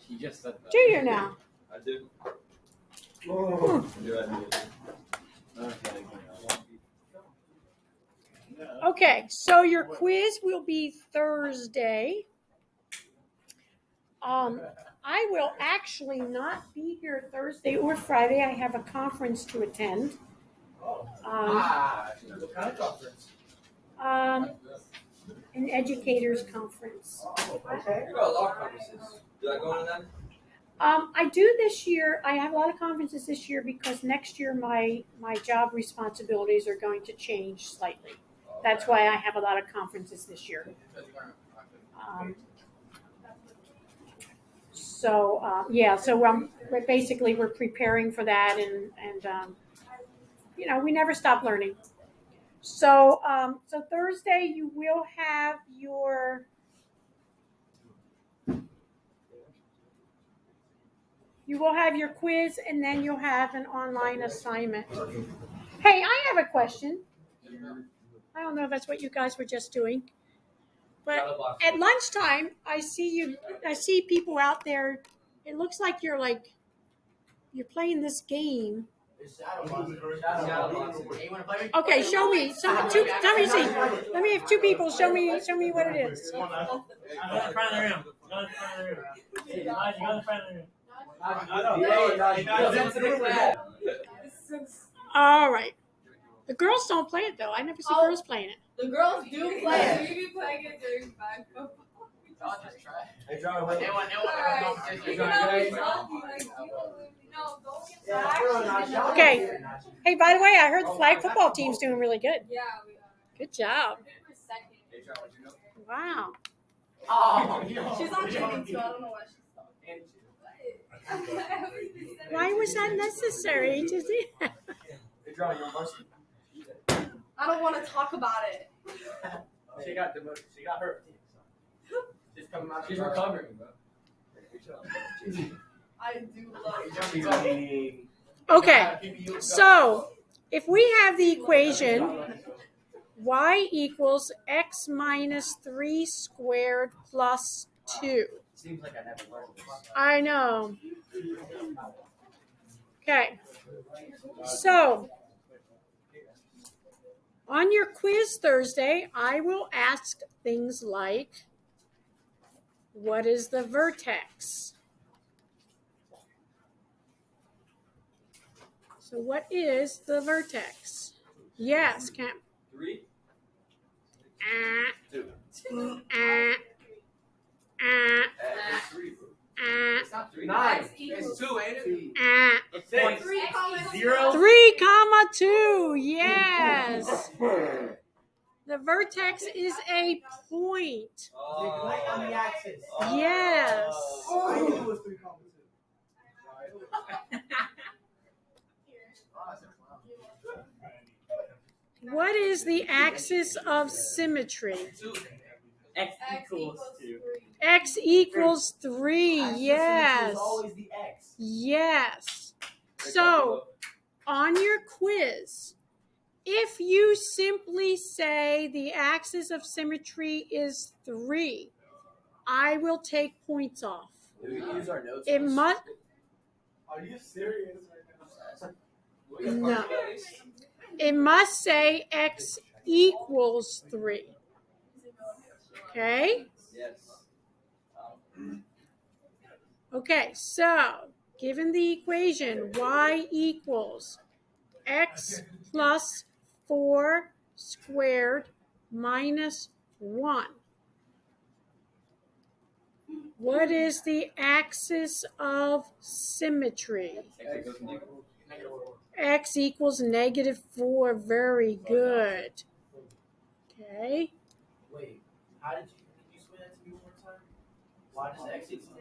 He just said that. Junior now. I do. Oh. Okay, so your quiz will be Thursday. I will actually not be here Thursday or Friday. I have a conference to attend. What kind of conference? An educators conference. Oh, okay. You got a lot of conferences. Do I go to them? I do this year. I have a lot of conferences this year because next year my job responsibilities are going to change slightly. That's why I have a lot of conferences this year. So we're preparing for that, and we never stop learning. So Thursday you will have your quiz, and then you'll have an online assignment. Hey, I have a question. I don't know if that's what you guys were just doing, but at lunchtime, I see people out there. It looks like you're playing this game. Okay, show me. Let me see. Let me have two people. Show me what it is. Go in the front of the room. Go in the front of the room. Elijah, go in the front of the room. All right. The girls don't play it though. I never see girls playing it. The girls do play it. We be playing it during back football. I'll just try. Hey, John, wait. Okay. Hey, by the way, I heard the flag football team's doing really good. Yeah, we are. Good job. We're second. Wow. She's on training too. I don't know why she's talking. Why was that necessary to do that? Hey, John, you're mercy. I don't want to talk about it. She got hurt. She's coming out. She's recovering, bro. I do love it. Okay. So if we have the equation y equals x minus 3 squared plus 2. Seems like I never learned this. I know. Okay. So on your quiz Thursday, I will ask things like, what is the vertex? So what is the vertex? Yes, Cam. 3? 2. It's 3. It's not 3. 9. It's 2, ain't it? It's 6. 0. 3, 2. Yes. The vertex is a point. On the axis. Yes. I knew it was 3, 2. What is the axis of symmetry? X equals 2. X equals 3. Yes. It's always the X. Yes. So, on your quiz, if you simply say the axis of symmetry is 3, I will take points off. Do we use our notes? It must. Are you serious right now? No. It must say x equals 3. Okay? Yes. Okay, so given the equation y equals x plus 4 squared minus 1. What is the axis of symmetry? X equals negative 4. Very good. Okay. Wait, how did you explain that to me one more time? Why does X equal?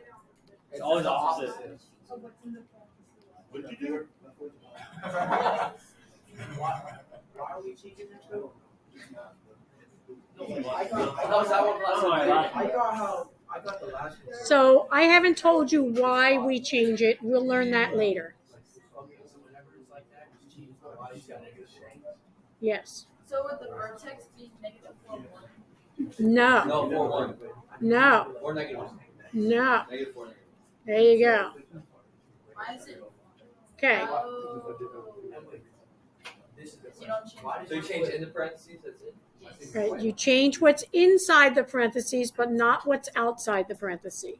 It's always opposite. What did you do? Why are we changing that to? I got the last one. So I haven't told you why we change it. We'll learn that later. Yes. So would the vertex be negative 4, 1? No. No, 4, 1. No. Or negative 1. No. Negative 4, negative There you go. Why is it? Okay. Oh. This is the You don't change. Why So you change in the parentheses, that's it? Yes. Right. You change what's inside the parentheses, but not what's outside the parenthesis.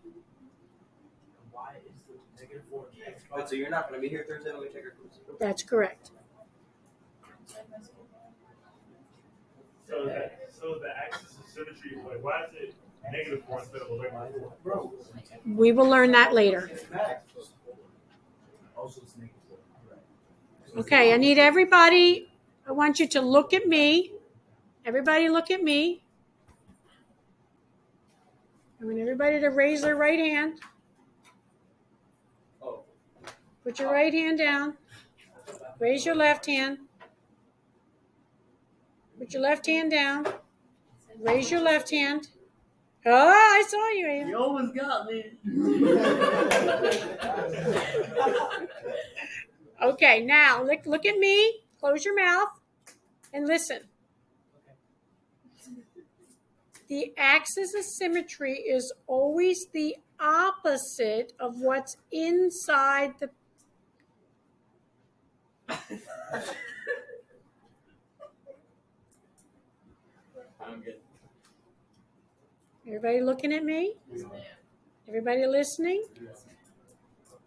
Why is the negative 4 x Wait, so you're not gonna be here Thursday when we take our quiz? That's correct. So the axis of symmetry, like, why is it -4 instead of a regular 4? Bro. We will learn that later. Also, it's negative 4. Right. Okay, I need everybody, I want you to look at me. Everybody look at me. I want everybody to raise their right hand. Oh. Put your right hand down. Raise your left hand. Put your left hand down. Raise your left hand. Oh, I saw you, Amy. You almost got me. Okay, now look at me. Close your mouth and listen. The axis of symmetry is always the opposite of what's inside the. I'm good. Everybody looking at me? Everybody listening?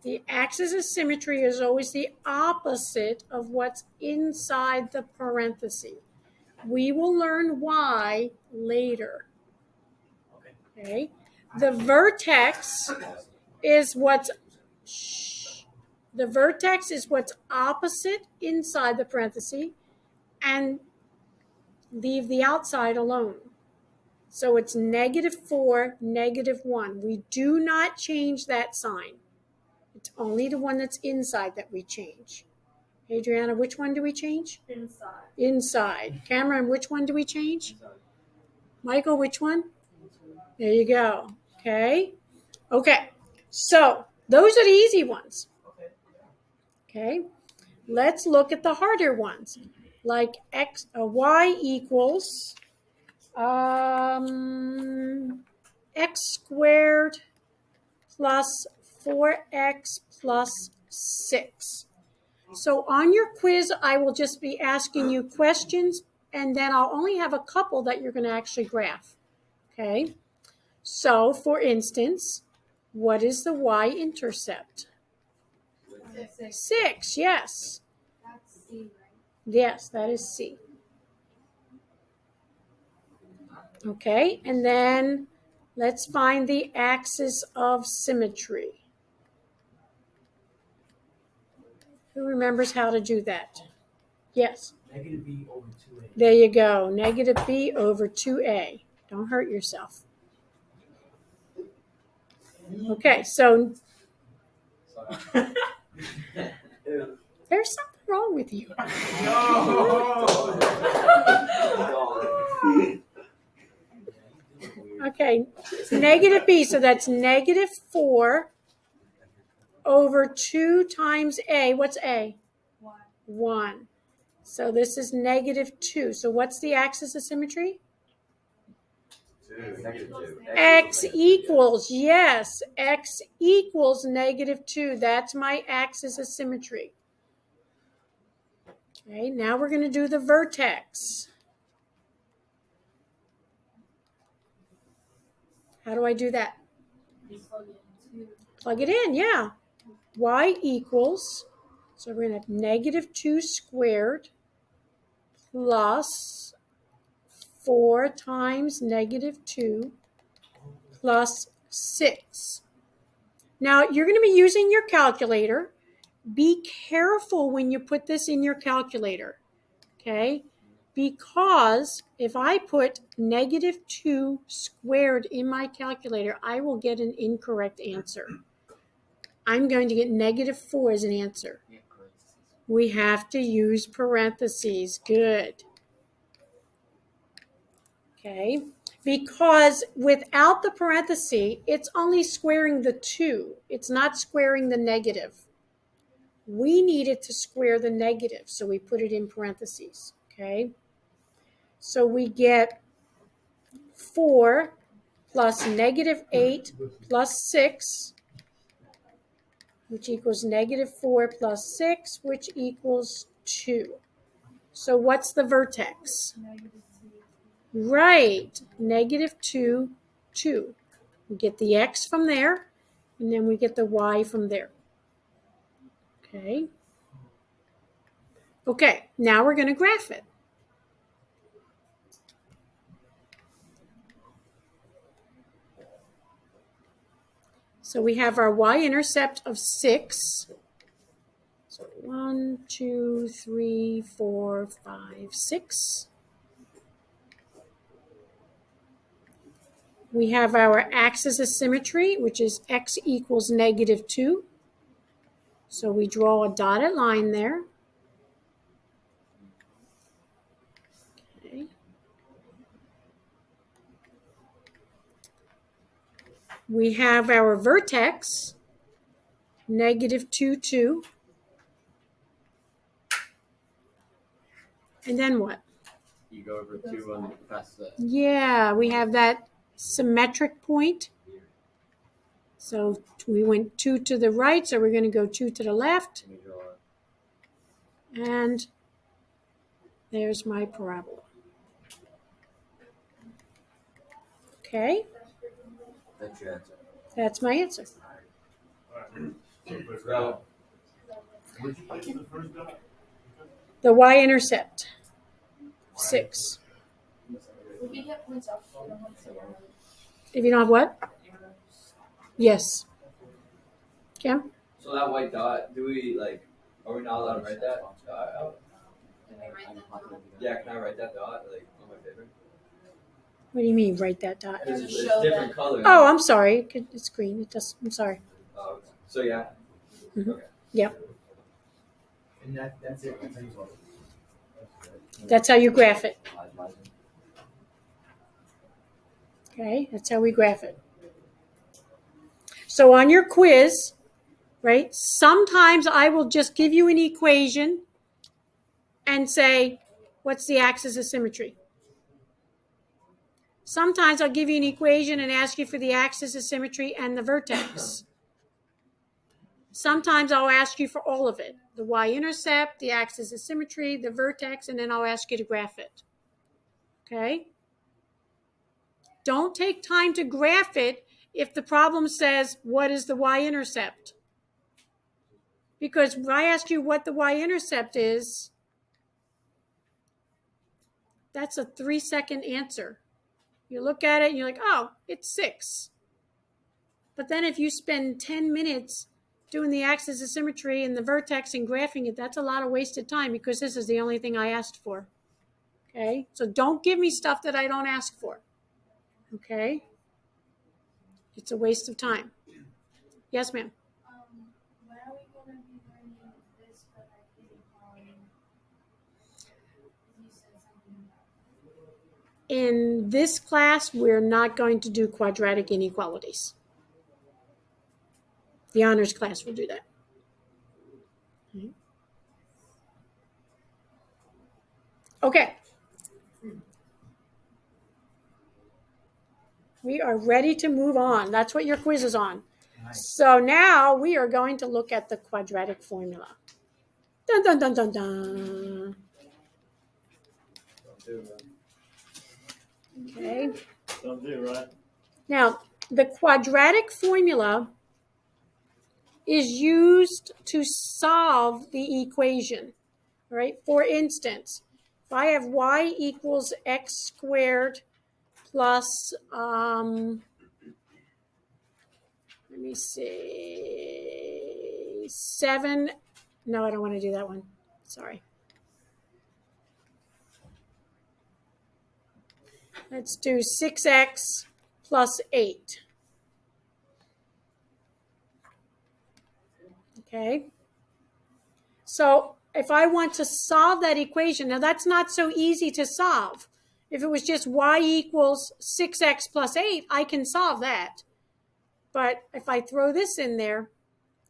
The axis of symmetry is always the opposite of what's inside the parenthesis. We will learn why later. Okay? The vertex is what's opposite inside the parenthesis and leave the outside alone. So it's -4, -1. We do not change that sign. It's only the one that's inside that we change. Adriana, which one do we change? Inside. Inside. Cameron, which one do we change? Michael, which one? There you go. Okay. Okay. So those are the easy ones. Okay. Let's look at the harder ones, like y equals x squared plus 4x plus 6. So on your quiz, I will just be asking you questions, and then I'll only have a couple that you're going to actually graph. Okay? So, for instance, what is the y-intercept? 6, yes. That's C, right? Yes, that is C. Okay, and then let's find the axis of symmetry. Who remembers how to do that? Yes. Negative b over 2a. There you go. -b over 2a. Don't hurt yourself. Okay, so there's something wrong with you. Okay, it's -b, so that's -4 over 2 times a. What's a? 1. 1. So this is -2. So what's the axis of symmetry? -2. X equals, yes, x equals -2. That's my axis of symmetry. Okay, now we're going to do the vertex. How do I do that? You plug it into. Plug it in, yeah. Y equals, so we're going to have -2 squared plus 4 times -2 plus 6. Now, you're going to be using your calculator. Be careful when you put this in your calculator, okay? Because if I put -2 squared in my calculator, I will get an incorrect answer. I'm going to get -4 as an answer. We have to use parentheses. Good. Okay, because without the parenthesis, it's only squaring the 2. It's not squaring the negative. We need it to square the negative, so we put it in parentheses. Okay, so we get 4 plus -8 plus 6 which equals -4 plus 6, which equals 2. So what's the vertex? Right, -2, 2. We get the x from there, and then we get the y from there. Okay. Okay, now we're going to graph it. So we have our y-intercept of 6. So 1, 2, 3, 4, 5, 6. We have our axis of symmetry, which is x equals -2. So we draw a dotted line there. Okay. We have our vertex, -2, 2. And then what? You go over 2 and past the. Yeah, we have that symmetric point. So we went 2 to the right, so we're going to go 2 to the left. Let me draw it. And there's my parabola. Okay, That's your answer. that's my answer. So, where'd you place the first dot? The y-intercept, 6. We can get points off. If you don't have what? Yes. Kim? So that white dot, do we are we not allowed to write that dot out? Yeah, can I write that dot on my paper? What do you mean, write that dot? It's, Does it it's show different that- colors. Oh, I'm sorry. It's green. It does. I'm sorry. Oh, okay. So yeah. Mhm. Okay. And that's it. That's how you solve it. That's how you graph it. Okay, that's how we graph it. So on your quiz, right, sometimes I will just give you an equation and say, what's the axis of symmetry? Sometimes I'll give you an equation and ask you for the axis of symmetry and the vertex. Sometimes I'll ask you for all of it, the y-intercept, the axis of symmetry, the vertex, and then I'll ask you to graph it. Okay? Don't take time to graph it if the problem says, what is the y-intercept? Because when I ask you what the y-intercept is, that's a 3-second answer. You look at it and you're like, oh, it's 6. But then if you spend 10 minutes doing the axis of symmetry and the vertex and graphing it, that's a lot of wasted time because this is the only thing I asked for. Okay? So don't give me stuff that I don't ask for. Okay? It's a waste of time. Yes, ma'am. When are we going to be learning this? But I think you said something about. In this class, we're not going to do quadratic inequalities. The honors class will do that. Okay. We are ready to move on. That's what your quiz is on. Nice. So now we are going to look at the quadratic formula. Dun, dun, dun, dun, dun. Okay. Don't do, right? Now, the quadratic formula is used to solve the equation, right? For instance, if I have y equals x squared plus, let me see, 7. No, I don't want to do that one. Sorry. Let's do 6x plus 8. Okay. So if I want to solve that equation, now that's not so easy to solve. If it was just y equals 6x plus 8, I can solve that. But if I throw this in there,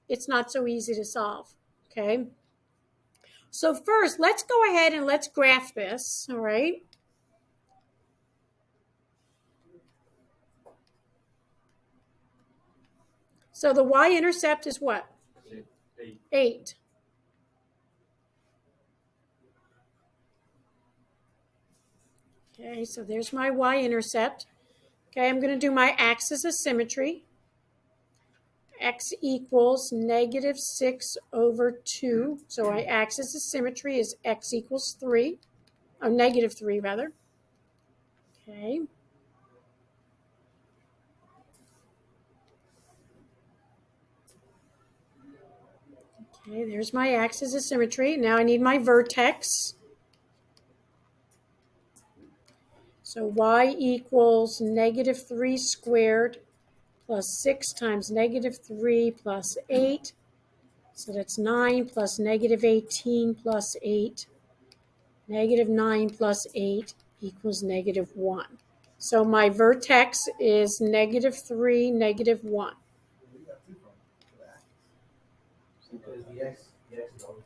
it's not so easy to solve. Okay. So first, let's go ahead and let's graph this. All right. So the y-intercept is what? 8. Okay, so there's my y-intercept. Okay, I'm going to do my axis of symmetry. X equals negative 6 over 2. So my axis of symmetry is x equals 3. Oh, negative 3, rather. Okay. Okay, there's my axis of symmetry. Now I need my vertex. So y equals negative 3 squared plus 6 times negative 3 plus 8. So that's 9 plus negative 18 plus 8. Negative 9 plus 8 equals negative 1. So my vertex is negative 3, negative 1. Because the x is always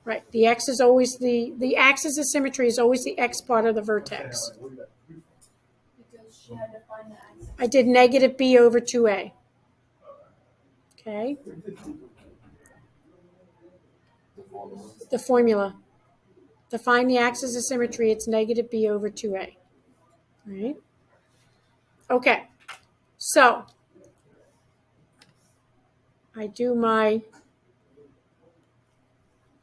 Right, the x is always the axis of symmetry is always the x part of the vertex. Because she had to find the axis. I did negative b over 2a. Okay. The formula. To find the axis of symmetry, it's negative b over 2a. Right? Okay. So I do my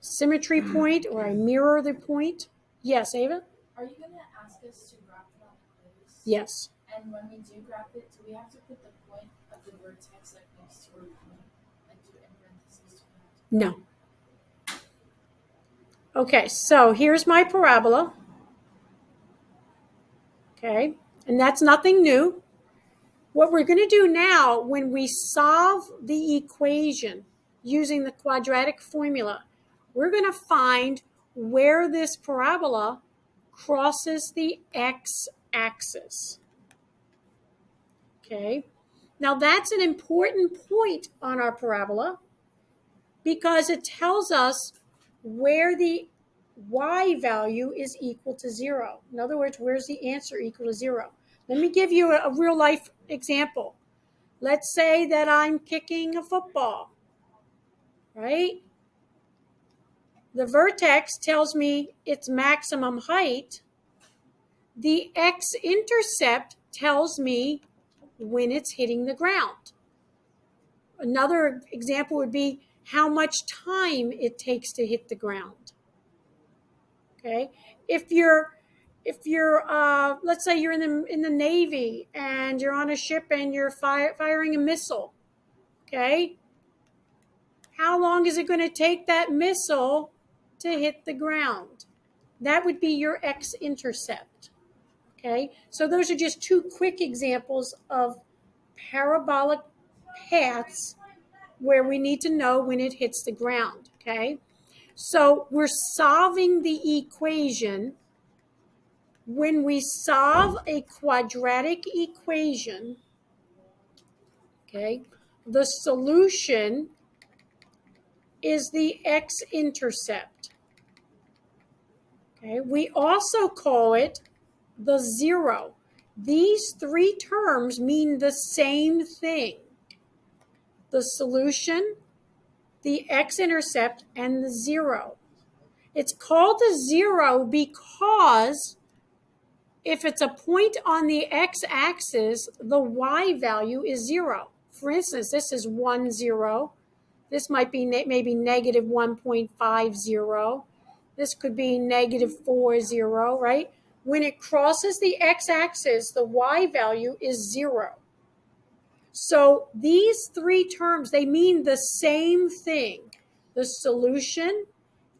symmetry point, or I mirror the point. Yes, Ava? Are you going to ask us to graph it on the quiz? Yes. And when we do graph it, do we have to put the point of the vertex like next to our point? Like do it in parentheses? No. Okay, so here's my parabola. Okay, and that's nothing new. What we're going to do now, when we solve the equation using the quadratic formula, we're going to find where this parabola crosses the x-axis. Okay, now that's an important point on our parabola because it tells us where the y value is equal to 0. In other words, where's the answer equal to 0? Let me give you a real life example. Let's say that I'm kicking a football, right? The vertex tells me its maximum height. The x-intercept tells me when it's hitting the ground. Another example would be how much time it takes to hit the ground. Okay, if you're let's say you're in the Navy and you're on a ship and you're firing a missile, okay, how long is it going to take that missile to hit the ground? That would be your x-intercept. Okay, so those are just two quick examples of parabolic paths where we need to know when it hits the ground. Okay, so we're solving the equation. When we solve a quadratic equation, okay, the solution is the x-intercept. Okay, we also call it the zero. These three terms mean the same thing. The solution, the x-intercept, and the zero. It's called the zero because if it's a point on the x-axis, the y value is 0. For instance, this is 1, 0. This might be maybe negative 1.50. This could be negative 4, 0, right? When it crosses the x-axis, the y value is 0. So these three terms, they mean the same thing. The solution,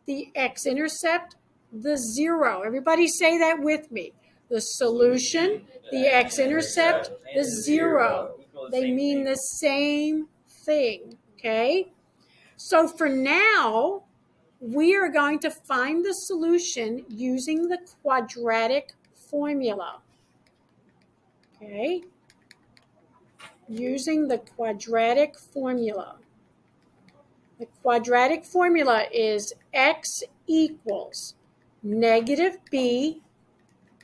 the x-intercept, the 0. Everybody say that with me. The solution, the x-intercept, the 0. They mean the same thing, okay? So for now, we are going to find the solution using the quadratic formula, okay? Using the quadratic formula. The quadratic formula is x equals negative b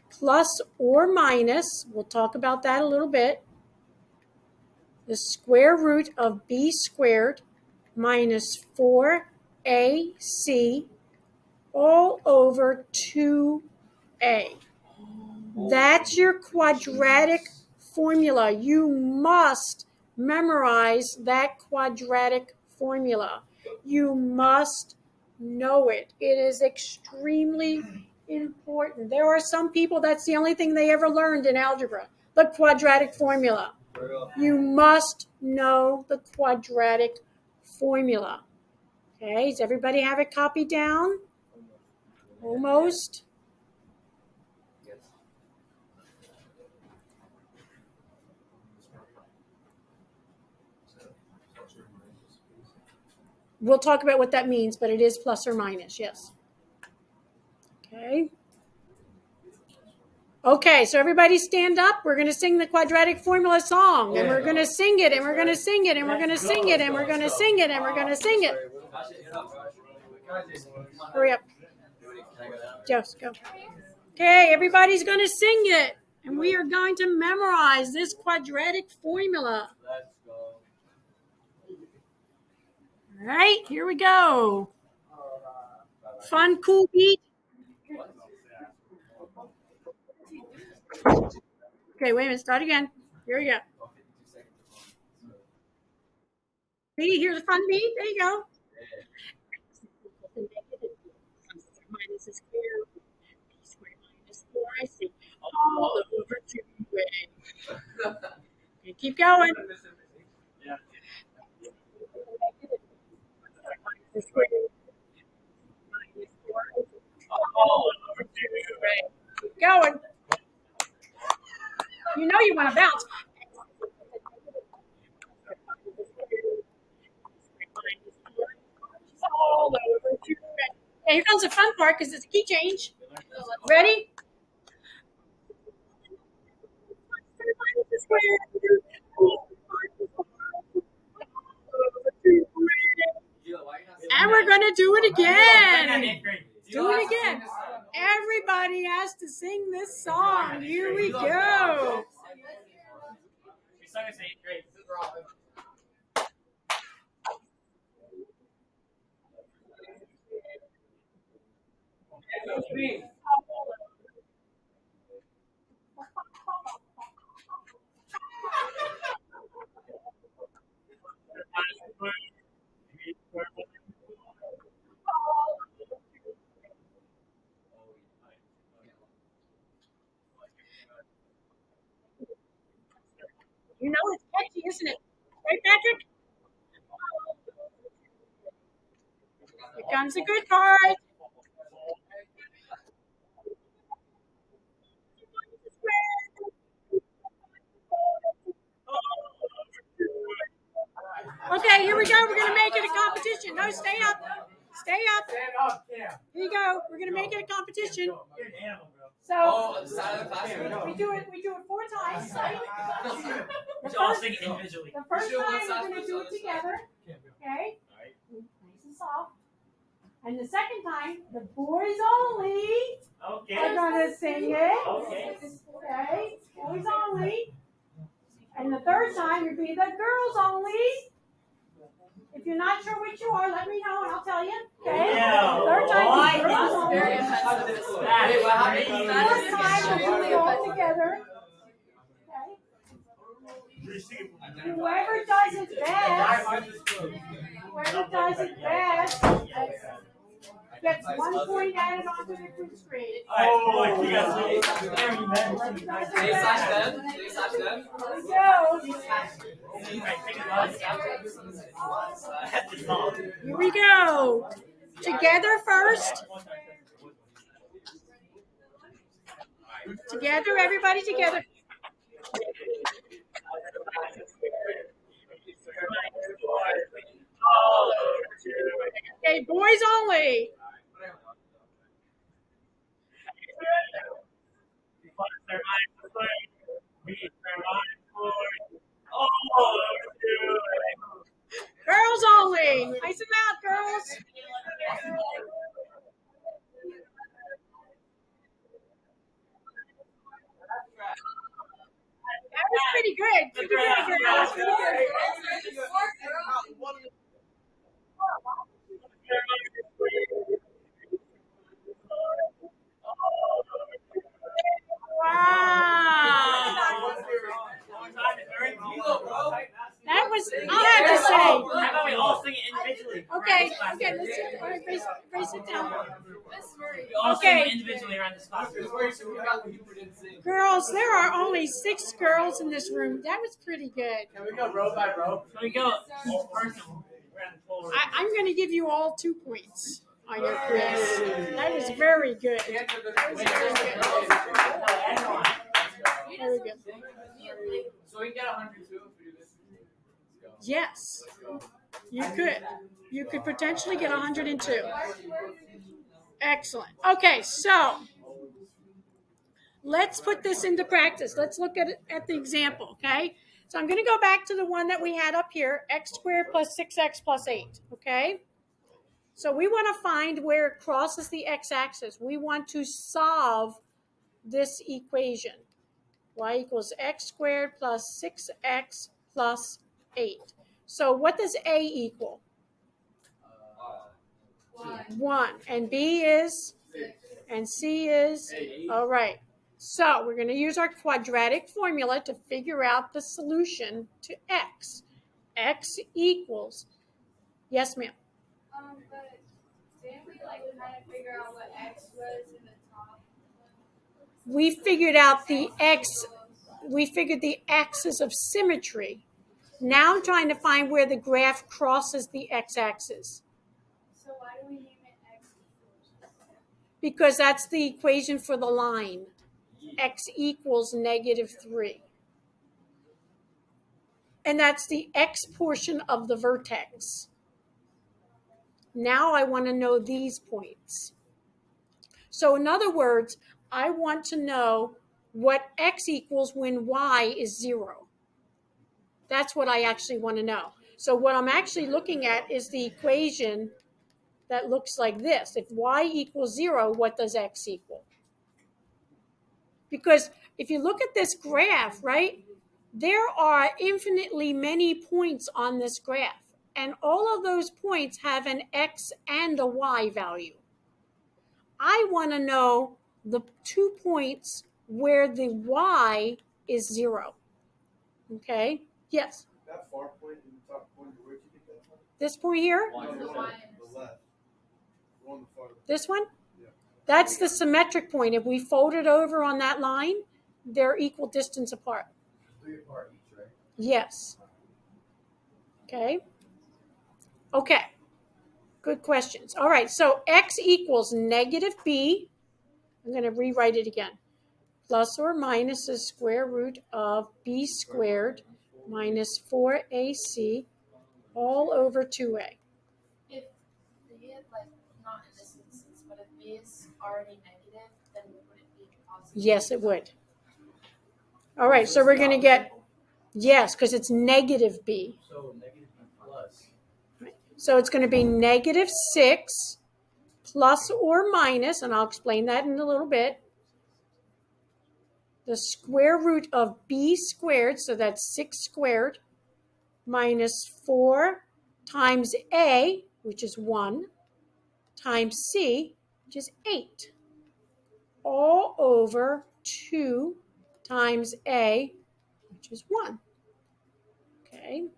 plus or minus, we'll talk about that a little bit, the square root of b squared minus 4AC all over 2A. That's your quadratic formula. You must memorize that quadratic formula. You must know it. It is extremely important. There are some people that's the only thing they ever learned in algebra, the quadratic formula. You must know the quadratic formula. Okay, does everybody have it copied down? Almost. We'll talk about what that means, but it is plus or minus, yes. Okay. Okay, so everybody stand up. We're going to sing the quadratic formula song, and we're going to sing it, and we're going to sing it, and we're going to sing it, and we're going to sing it, and we're going to sing it. Hurry up. Just go. Okay, everybody's going to sing it, and we are going to memorize this quadratic formula. All right, here we go. Fun, cool beat. Okay, wait a minute. Start again. Here we go. See, here's a fun beat. There you go. Minus a square, b squared minus 4ac all over 2a. Okay, keep going. Yeah. Minus squared minus 4ac all over 2a. Keep going. You know you want to bounce. All over 2a. Okay, here comes the fun part because it's a key change. Ready? And we're going to do it again. Do it again. Everybody has to sing this song. Here we go. You know it's catchy, isn't it? Right, Patrick? Here comes the good part. Okay, here we go. We're going to make it a competition. No, stay up. Stay up. Here you go. We're going to make it a competition. So we do it 4 times. The first time we're going to do it together. Okay? Nice and soft. And the second time, the boys only are going to sing it. Okay? Boys only. And the third time would be the girls only. If you're not sure which you are, let me know and I'll tell you. Okay? Yeah. Third time, the girls only. Very offensive. Fourth time, we'll do it all together. Okay? Whoever does it best gets 1 point added onto the quiz grade. Oh, you guys Here we go. Together first. Together, everybody together. Okay, boys only. Girls only. Nice and loud, girls. That was pretty good. Pretty good, girls. Pretty good. was, I'll have to say. How about we all sing it individually? Okay, let's see. All right, raise it down. We all sing it individually around this class. Girls, there are only 6 girls in this room. That was pretty good. Can we go row by row? So we go each person around the floor. I'm going to give you all 2 points on your quiz. That was very good. That was very good. Very good. So we can get 102 if we do this. Yes, you could. You could potentially get 102. Excellent. Okay, so let's put this into practice. Let's look at the example, okay? So I'm going to go back to the one that we had up here, x squared plus 6x plus 8, okay? So we want to find where it crosses the x-axis. We want to solve this equation. Y equals x squared plus 6x plus 8. So what does A equal? 1. And B is? And C is? All right. So we're going to use our quadratic formula to figure out the solution to x. X equals, yes ma'am. But didn't we kind of figure out what x was in the top? We figured out the x, we figured the axis of symmetry. Now I'm trying to find where the graph crosses the x-axis. So why do we name it x equals? Because that's the equation for the line. X equals -3. And that's the x portion of the vertex. Now I want to know these points. So in other words, I want to know what x equals when y is 0. That's what I actually want to know. So what I'm actually looking at is the equation that looks like this. If y equals 0, what does x equal? Because if you look at this graph, right, there are infinitely many points on this graph. And all of those points have an x and a y value. I want to know the 2 points where the y is 0. Okay? Yes? That far point in the top corner, where'd you get that from? This point here? The left. One farther. This one? Yeah. That's the symmetric point. If we fold it over on that line, they're equal distance apart. 3 apart each, right? Yes. Okay. Okay. Good questions. All right. So x equals -b. I'm going to rewrite it again. Plus or minus the square root of b squared minus 4ac all over 2a. If B is not in this instance, but if B is already negative, then would it be positive? Yes, it would. All right. So we're going to get, yes, because it's -b. So negative B plus. So it's going to be -6 plus or minus, and I'll explain that in a little bit, the square root of b squared, so that's 6 squared, minus 4 times a, which is 1, times c, which is 8, all over 2 times a, which is 1. Okay,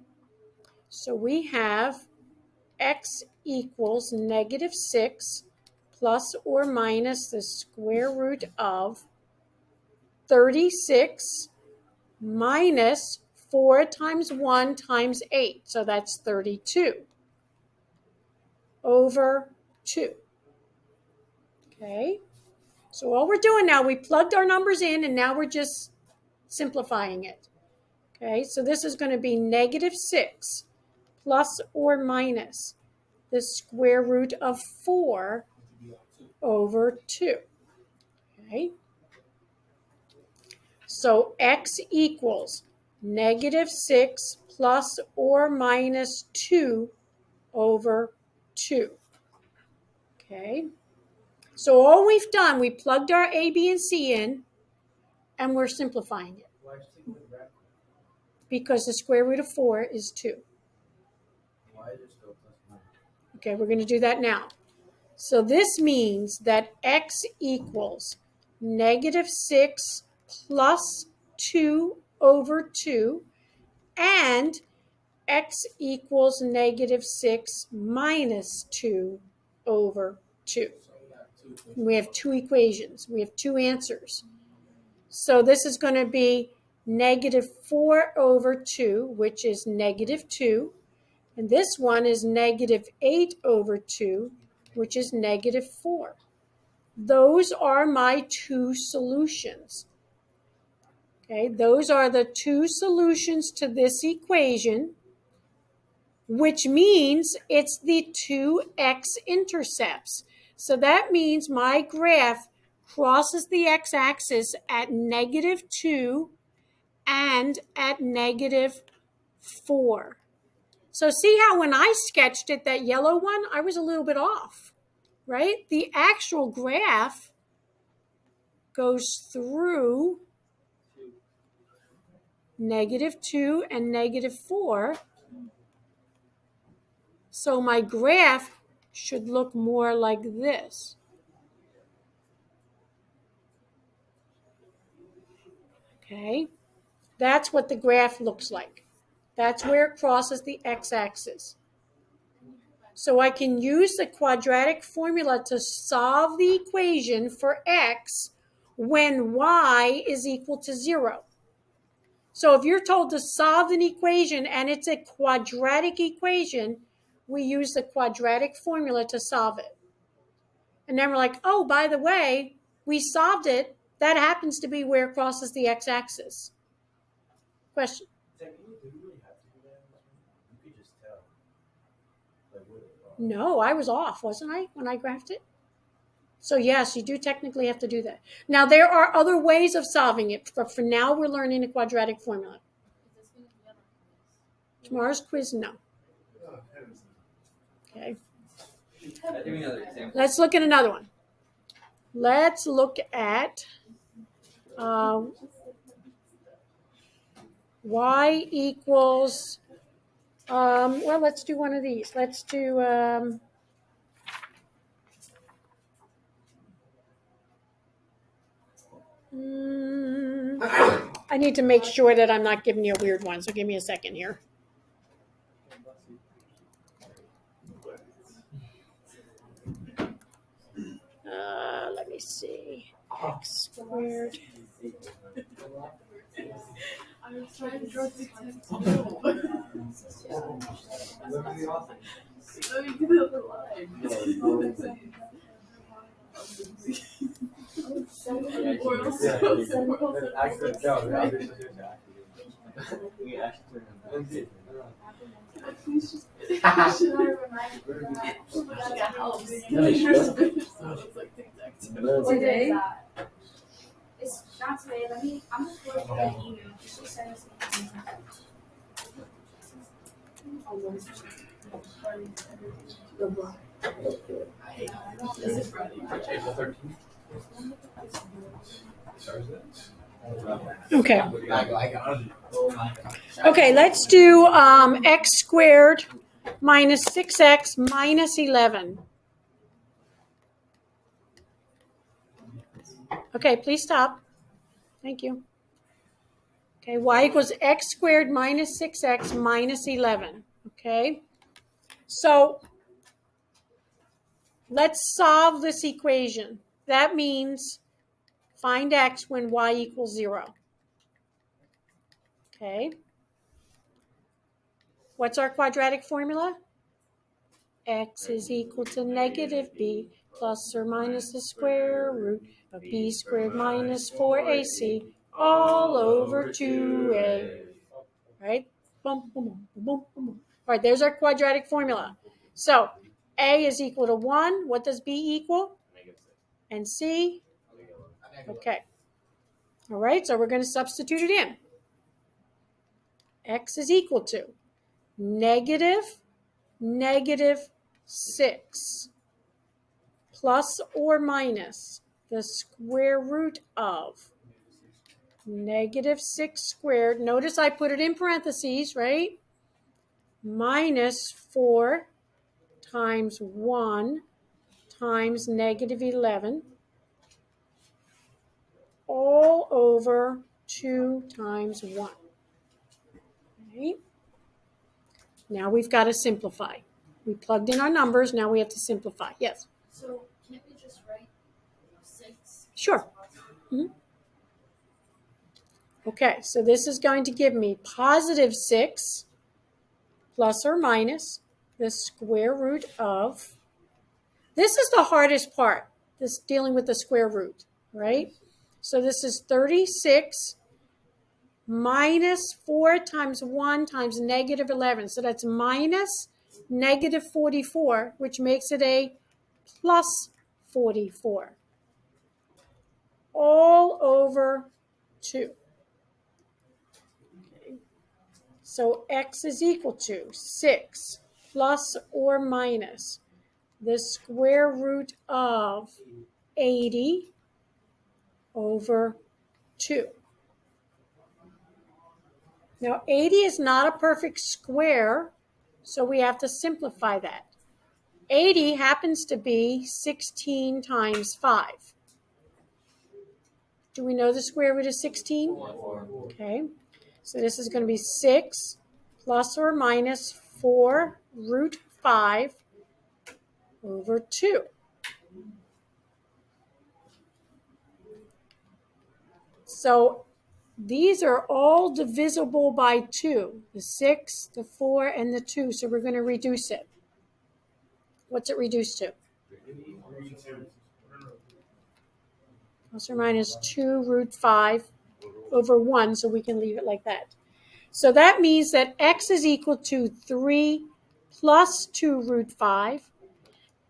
so we have x equals -6 plus or minus the square root of 36 minus 4 times 1 times 8. So that's 32 over 2. Okay. So all we're doing now, we plugged our numbers in and now we're just simplifying it. Okay. So this is going to be -6 plus or minus the square root of 4 over 2. Okay. So x equals -6 plus or minus 2 over 2. Okay. So all we've done, we plugged our a, b, and c in, and we're simplifying it. Why just take away the radical? Because the square root of 4 is 2. Why is there still plus 9? Okay, we're going to do that now. So this means that x equals -6 plus 2 over 2, and x equals negative 6 minus 2 over 2. We have two equations. We have two answers. So this is going to be negative 4 over 2, which is negative 2. And this one is negative 8 over 2, which is negative 4. Those are my two solutions. Okay, those are the two solutions to this equation, which means it's the two x-intercepts. So that means my graph crosses the x-axis at negative 2 and at negative 4. So see how when I sketched it, that yellow one, I was a little bit off, right? The actual graph goes through negative 2 and negative 4. So my graph should look more like this. Okay, that's what the graph looks like. That's where it crosses the x-axis. So I can use the quadratic formula to solve the equation for x when y is equal to 0. So if you're told to solve an equation and it's a quadratic equation, we use the quadratic formula to solve it. And then we're like, oh, by the way, we solved it. That happens to be where it crosses the x-axis. Question? Sam, do we really have to do that? You could just tell. Like, what it was. No, I was off, wasn't I, when I graphed it? So yes, you do technically have to do that. Now, there are other ways of solving it, but for now, we're learning a quadratic formula. Tomorrow's quiz, no. Okay. Give me another example. Let's look at another one. Let's look at y equals, well, let's do one of these. Let's do, I need to make sure that I'm not giving you a weird one, so give me a second here. Let me see. X squared. I was trying to draw 6 times. Let me do the other line. Today? It's not today. I'm just going to an email. She sent us This is Friday. April 13th. Okay. I got it. Okay, let's do x squared minus 6x minus 11. Okay, please stop. Thank you. Okay, y equals x squared minus 6x minus 11. Okay, so let's solve this equation. That means find x when y equals 0. Okay. What's our quadratic formula? X is equal to negative b plus or minus the square root of b squared minus 4ac all over 2a. Right? Boom, boom, boom, boom, boom, boom. All right, there's our quadratic formula. So a is equal to 1. What does b equal? And c? Okay. All right, so we're going to substitute it in. X is equal to negative 6 plus or minus the square root of negative 6 squared. Notice I put it in parentheses, right? Minus 4 times 1 times negative 11 all over 2 times 1. Right? Now we've got to simplify. We plugged in our numbers. Now we have to simplify. Yes. So can't we just write 6? Sure. Okay, so this is going to give me positive 6 plus or minus the square root of, this is the hardest part, this dealing with the square root, right? So this is 36 minus 4 times 1 times negative 11. So that's minus negative 44, which makes it a plus 44. All over 2. So x is equal to 6 plus or minus the square root of 80 over 2. Now 80 is not a perfect square, so we have to simplify that. 80 happens to be 16 times 5. Do we know the square root of 16? 4. Okay. So this is going to be 6 plus or minus 4 root 5 over 2. So these are all divisible by 2. The 6, the 4, and the 2. So we're going to reduce it. What's it reduced to? Plus or minus 2 root 5 over 1. So we can leave it like that. So that means that x is equal to 3 plus 2 root 5,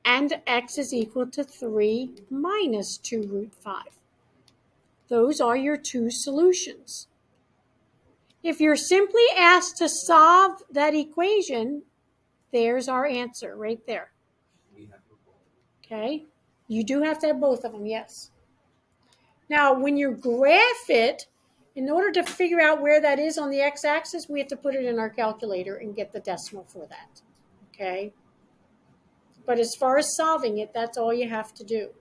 and x is equal to 3 minus 2 root 5. Those are your two solutions. If you're simply asked to solve that equation, there's our answer right there. Okay? You do have to have both of them, yes. Now, when you graph it, in order to figure out where that is on the x-axis, we have to put it in our calculator and get the decimal for that. Okay? But as far as solving it, that's all you have to do.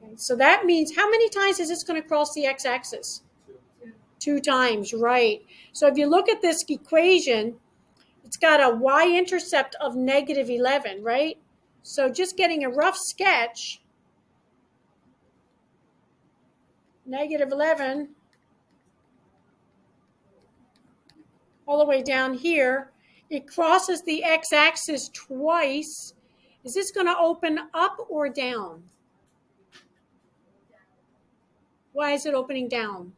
Okay? So that means, how many times is this going to cross the x-axis? 2 times, right. So if you look at this equation, it's got a y-intercept of negative 11, right? So just getting a rough sketch, negative 11, all the way down here, it crosses the x-axis twice. Is this going to open up or down? Why is it opening down?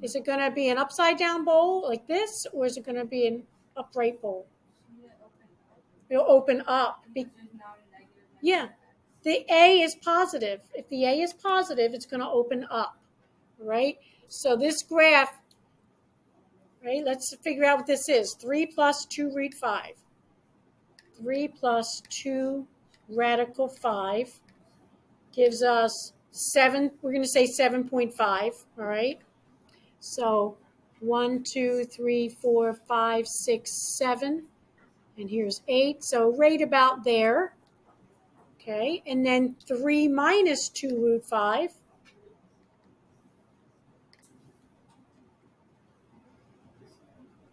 Is it going to be an upside down bowl like this, or is it going to be an upright bowl? It'll open up. Yeah. The A is positive. If the A is positive, it's going to open up, right? So this graph, right, let's figure out what this is. 3 plus 2 root 5. 3 plus 2 radical 5 gives us 7. We're going to say 7.5, all right? So 1, 2, 3, 4, 5, 6, 7. And here's 8. So right about there. Okay, and then 3 minus 2 root 5.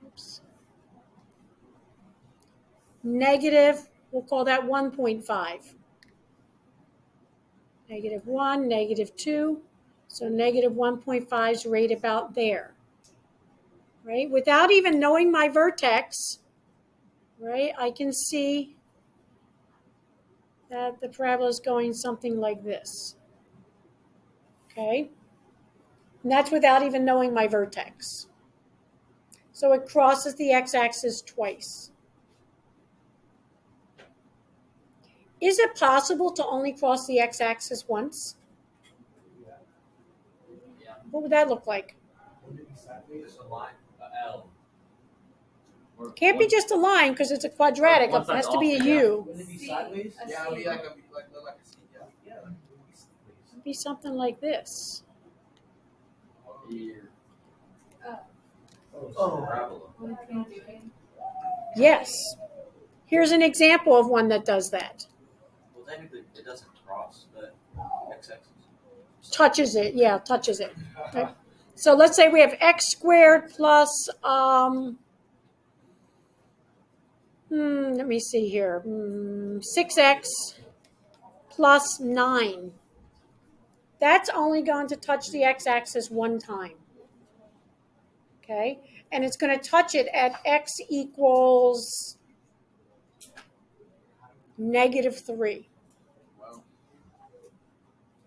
Oops. Negative, we'll call that 1.5. Negative 1, negative 2. So negative 1.5 is right about there. Right? Without even knowing my vertex, right, I can see that the parabola is going something like this. Okay? And that's without even knowing my vertex. So it crosses the x-axis twice. Is it possible to only cross the x-axis once? Yeah. What would that look like? Just a line, L. Or Can't be just a line because it's a quadratic. One It has side's to be a off, U. Wouldn't it be sideways? Yeah, it'll be like a C, yeah. Yeah, like, it would be sideways. It'd be something like this. Here. Oh. Parabola. Yes. Here's an example of one that does that. Well, technically, it doesn't cross the x-axis. Touches it. Yeah, touches it. Okay. So let's say we have x squared plus Let me see here. 6x plus 9. That's only going to touch the x-axis one time. Okay? And it's going to touch it at x equals -3.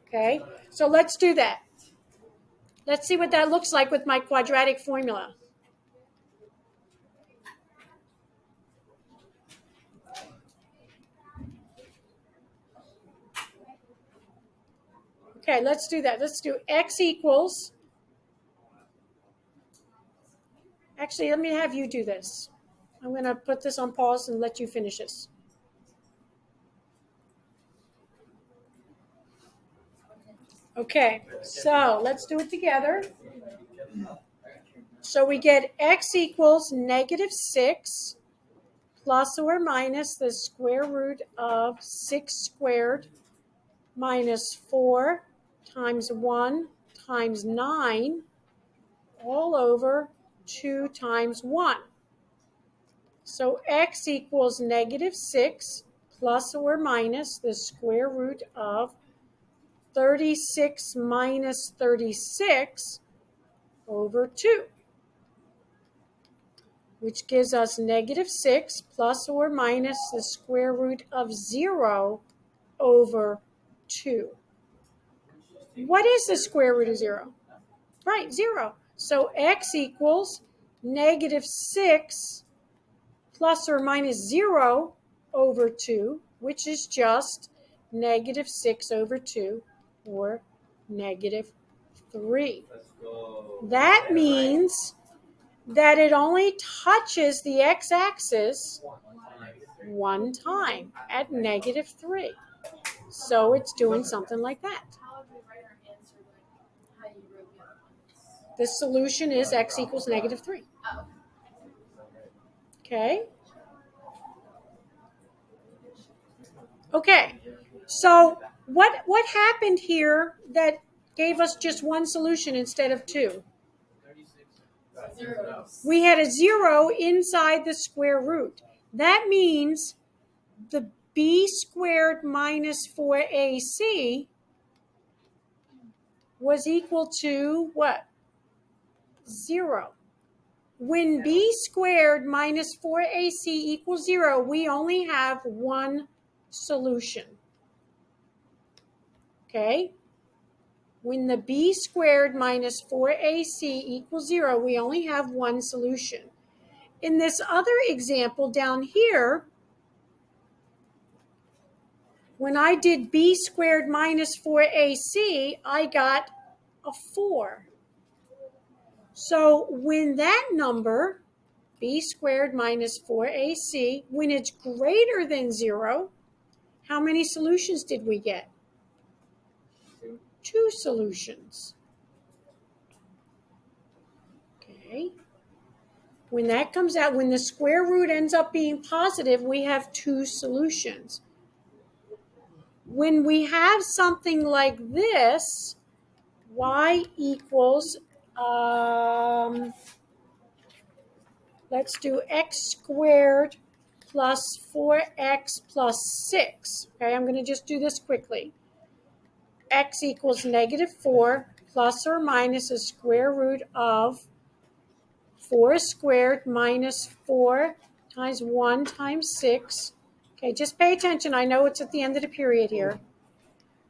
Okay? So let's do that. Let's see what that looks like with my quadratic formula. Okay, let's do that. Let's do x equals. Actually, let me have you do this. I'm going to put this on pause and let you finish this. Okay, so let's do it together. So we get x equals -6 plus or minus the square root of 6 squared minus 4 times 1 times 9 all over 2 times 1. So x equals -6 plus or minus the square root of 36 minus 36 over 2, which gives us -6 plus or minus the square root of 0 over 2. What is the square root of 0? Right, 0. So x equals -6 plus or minus 0 over 2, which is just -6 over 2, or -3. Let's go. That means that it only touches the x-axis one time at -3. So it's doing something like that. How would we write our answer like how you wrote the other ones? The solution is x equals -3. Oh. Okay? Okay. So what happened here that gave us just one solution instead of two? Zeros. We had a 0 inside the square root. That means the b squared minus 4ac was equal to what? 0. When b squared minus 4ac equals 0, we only have one solution. Okay? When the b squared minus 4ac equals 0, we only have one solution. In this other example down here, when I did b squared minus 4ac, I got a 4. So when that number, b squared minus 4ac, when it's greater than 0, how many solutions did we get? 2 solutions. Okay. When that comes out, when the square root ends up being positive, we have 2 solutions. When we have something like this, y equals, let's do x squared plus 4x plus 6. Okay, I'm going to just do this quickly. X equals -4 plus or minus the square root of 4 squared minus 4 times 1 times 6. Okay, just pay attention. I know it's at the end of the period here.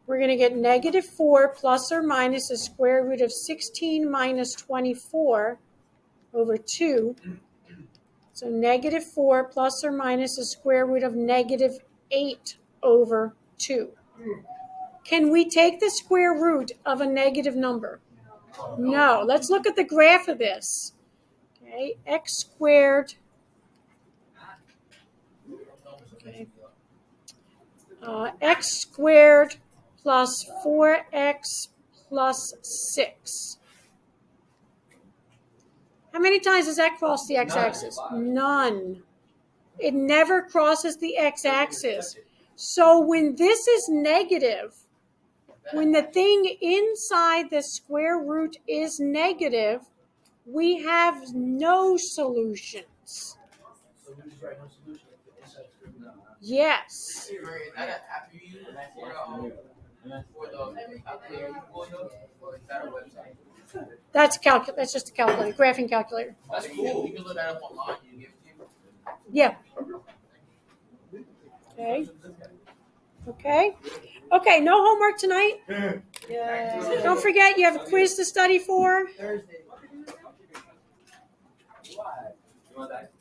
We're going to get -4 plus or minus the square root of 16 minus 24 over 2. So -4 plus or minus the square root of -8 over 2. Can we take the square root of a negative number? No. Let's look at the graph of this. Okay, x squared. Okay. X squared plus 4x plus 6. How many times does that cross the x-axis? None. It never crosses the x-axis. So when this is negative, when the thing inside the square root is negative, we have no solutions. So we just write no solution. Yes. Is that an app you use for the calculator you go to, or is that a website? That's just a calculator, graphing calculator. That's cool. You can look that up online. You give it to you. Yeah. Okay. Okay. Okay, no homework tonight. Don't forget you have a quiz to study for. Thursday. You want that?